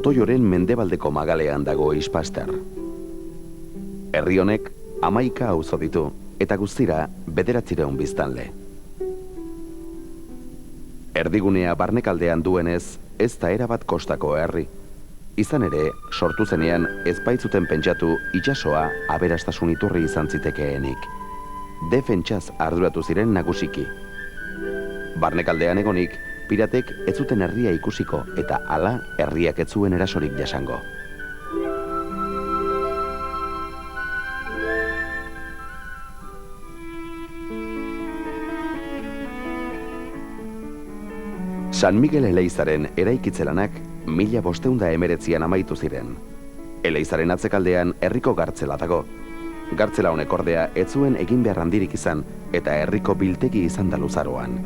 Otoioren mendebaldeko magalean dago Ispaster. Herri honek 11 auzo ditu eta guztira 900 biztanle. Erdigunea barnekaldean duenez, ez da erabat kostako herri. Izan ere, sortu zenean ez baitzuten pentsatu itsasoa aberastasun iturri izan zitekeenik. Defentsaz arduratu ziren nagusiki. Barnekaldean egonik, piratek ez zuten herria ikusiko eta hala herriak ez zuen erasorik jasango. San Miguel Eleizaren eraikitze lanak 1519an amaitu ziren. Eleizaren atzekaldean herriko gartzela dago. Gartzela honek ordea ez zuen egin behar handirik izan eta herriko biltegi izan da luzaroan.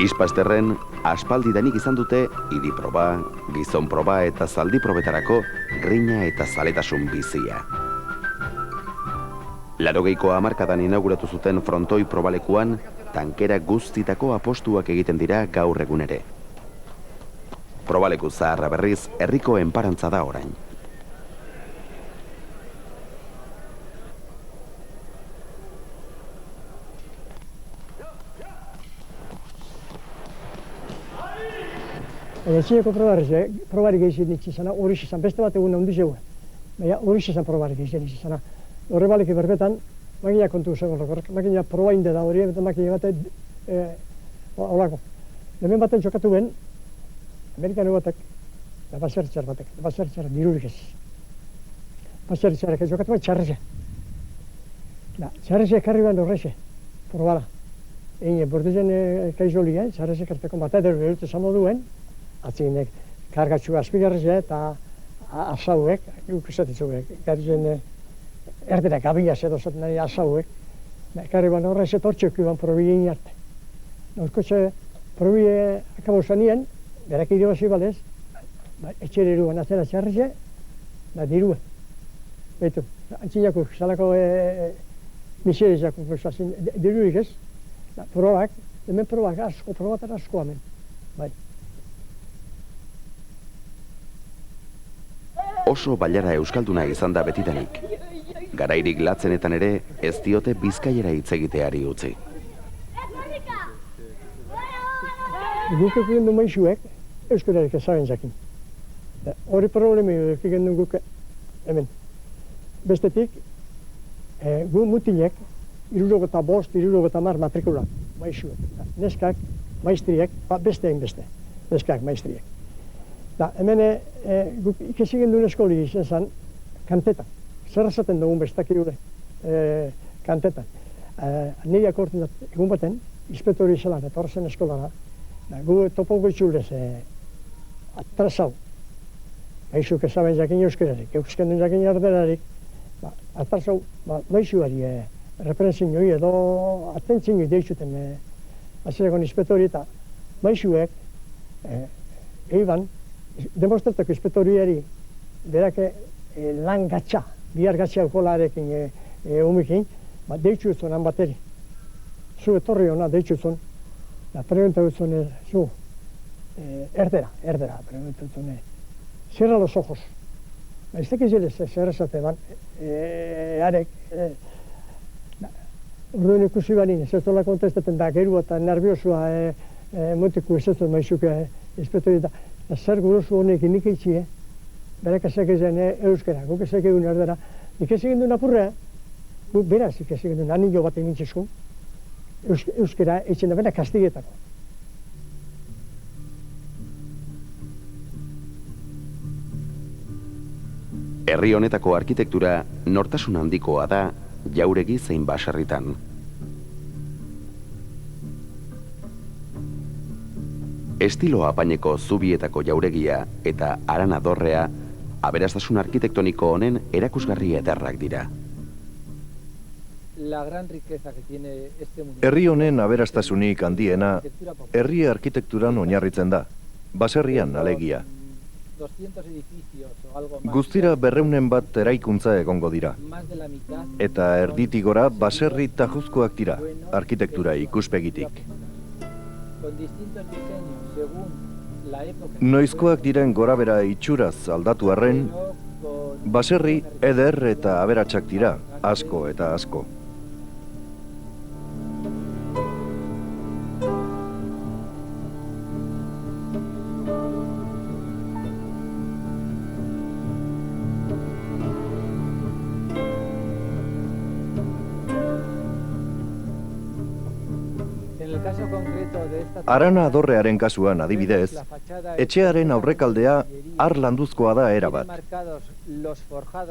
Ispasterren aspaldidanik izan dute idi-proba, gizon-proba eta zaldi-probetarako grina eta zaletasun bizia. 80ko hamarkadan inauguratu zuten frontoi probalekuan tankera guztitako apostuak egiten dira gaur egun ere. Probaleku zaharra berriz herriko enparantza da orain. Etxeko probarik egin izan, hori izan, beste bat egun handu zegoen. Baina hori izan probarik egin izan. Horre baliki berbetan, makina kontu zegoen horrek, makina proba inde da hori, eta makina bat holako. Hemen baten txokatu ben, Amerikano batek, da basertxar dirurik ez. Basertxarek txokatu ben txarreze. Txarreze ekarri ben horrexe, probala. Egin, bordezen kaizoli, txarreze karteko bat edo berute zamo duen, atzinek kargatxu azpigarreze eta asauek, ukusatitzuek, garrizen erderak abiaz edo zaten nahi asauek, ekarri ban horreze tortxok iban probi egin arte. Norkotxe probi akabo zanien, berak irabazi balez, etxere iruan atzera txarreze, diruen. Beitu, antzinako salako miserizako dirurik ez, probak, hemen probak asko, probatar asko hemen. Oso bailara euskalduna izan da betidanik. Garairik latzenetan ere ez diote bizkaiera hitz egiteari utzi. Guk egin du maixuek, euskararik ezagen jakin. Hori problemi egin du guk hemen. Bestetik, gu mutilek, 65, 60 matrikula, maixuek. Neskak, maistriek, beste egin beste, neskak, maistriek. Hemen guk ikesik egin duen eskoli izan zen kantetan. Zer esaten dugun bestak irure kantetan. Nire akortzen egun baten, inspektori zelan, eta horrezen eskolara, gu topongo itxulez atrasau. Maixuk ezaben jakin euskerarik, euskendun jakin arderarik, atrasau maixuari referentzin edo atentzin deitzuten azerako inspektori eta maixuek eiban demostratuko inspektoriari berak lan gatsa, bihar gatsa ukolarekin umikin, deitzu zuen han bateri. Zu etorri hona deitzu zuen, pregunta zuen, zu, erdera, pregunta zuen, cierra los ojos. Ez tekiz ere zer esate ban, arek, urduen ikusi banin, ez dola kontestaten da, geru eta nerviosua mutiku ez dut maizuke inspektori da. Zer guruzu honekin nik eitxie, berak ezak ezen euskera, guk ezak egun erdera. Nik ezak egin duen apurrea, guk beraz ezak egin duen anillo bat egin txezku, euskera eitzen da bena kastigetako. Herri honetako arkitektura nortasun handikoa da jauregi zein baserritan. Estilo apaineko zubietako jauregia eta harana dorrea aberastasun arkitektoniko honen erakusgarri ederrak dira. Herri honen aberastasunik handiena herri arkitekturan oinarritzen da, baserrian alegia. Guztira 200 bat eraikuntza egongo dira. Eta erditik gora baserri tajuzkoak dira, arkitektura ikuspegitik. Noizkoak diren gorabera itxuraz aldatu arren, baserri eder eta aberatsak dira, asko eta asko. Arana Dorrearen kasuan adibidez, etxearen aurrekaldea har landuzkoa da erabat.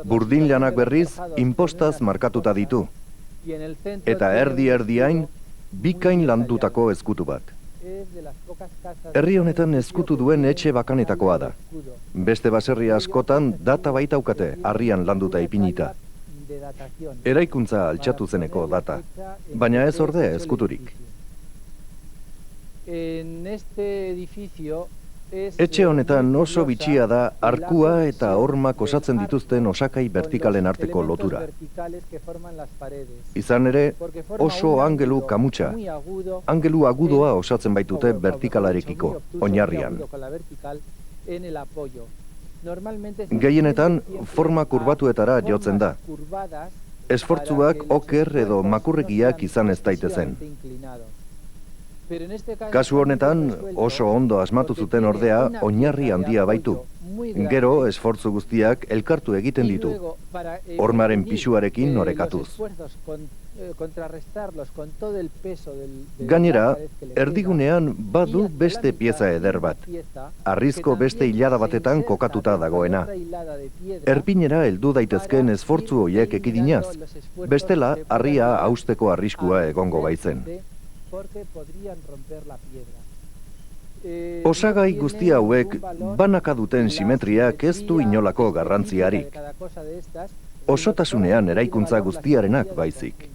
Burdin lanak berriz inpostaz markatuta ditu. Eta erdi-erdiain bikain landutako ezkutu bat. Herri honetan ezkutu duen etxe bakanetakoa da. Beste baserri askotan data baitaukate harrian landuta ipinita. Eraikuntza altxatu zeneko data, baina ez ordea ezkuturik. Etxe honetan oso bitxia da arkua eta hormak osatzen dituzten osakai vertikalen arteko lotura. Izan ere, oso angelu kamutsa, angelu agudoa osatzen baitute vertikalarekiko, oinarrian. Gehienetan, forma kurbatuetara jotzen da. Esfortzuak oker edo makurregiak izan ez daitezen. Kasu honetan, oso ondo asmatu zuten ordea, oinarri handia baitu. Gero, esfortzu guztiak elkartu egiten ditu, hormaren pisuarekin orekatuz. Gainera, erdigunean badu beste pieza eder bat. Harrizko beste hilada batetan kokatuta dagoena. Erpinera heldu daitezkeen esfortzu hoiek ekidinaz, bestela harria hausteko arriskua egongo baitzen. Osagai guzti hauek banaka duten simetriak ez du inolako garrantziarik. Osotasunean eraikuntza guztiarenak baizik.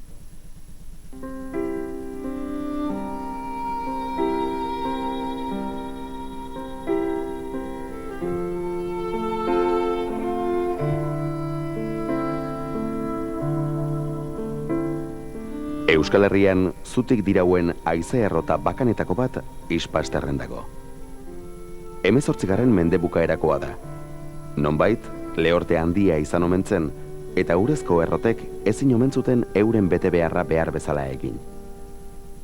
Euskal Herrian zutik dirauen haize errota bakanetako bat Ispasterren dago. 18. mende bukaerakoa da. Nonbait, lehorte handia izan omen zen, eta urezko errotek ezin omen zuten euren bete beharra behar bezala egin.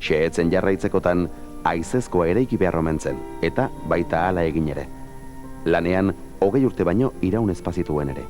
Xehetzen jarraitzekotan haizezkoa eraiki behar omen zen, eta baita hala egin ere. Lanean, 20 urte baino iraun espazituen ere.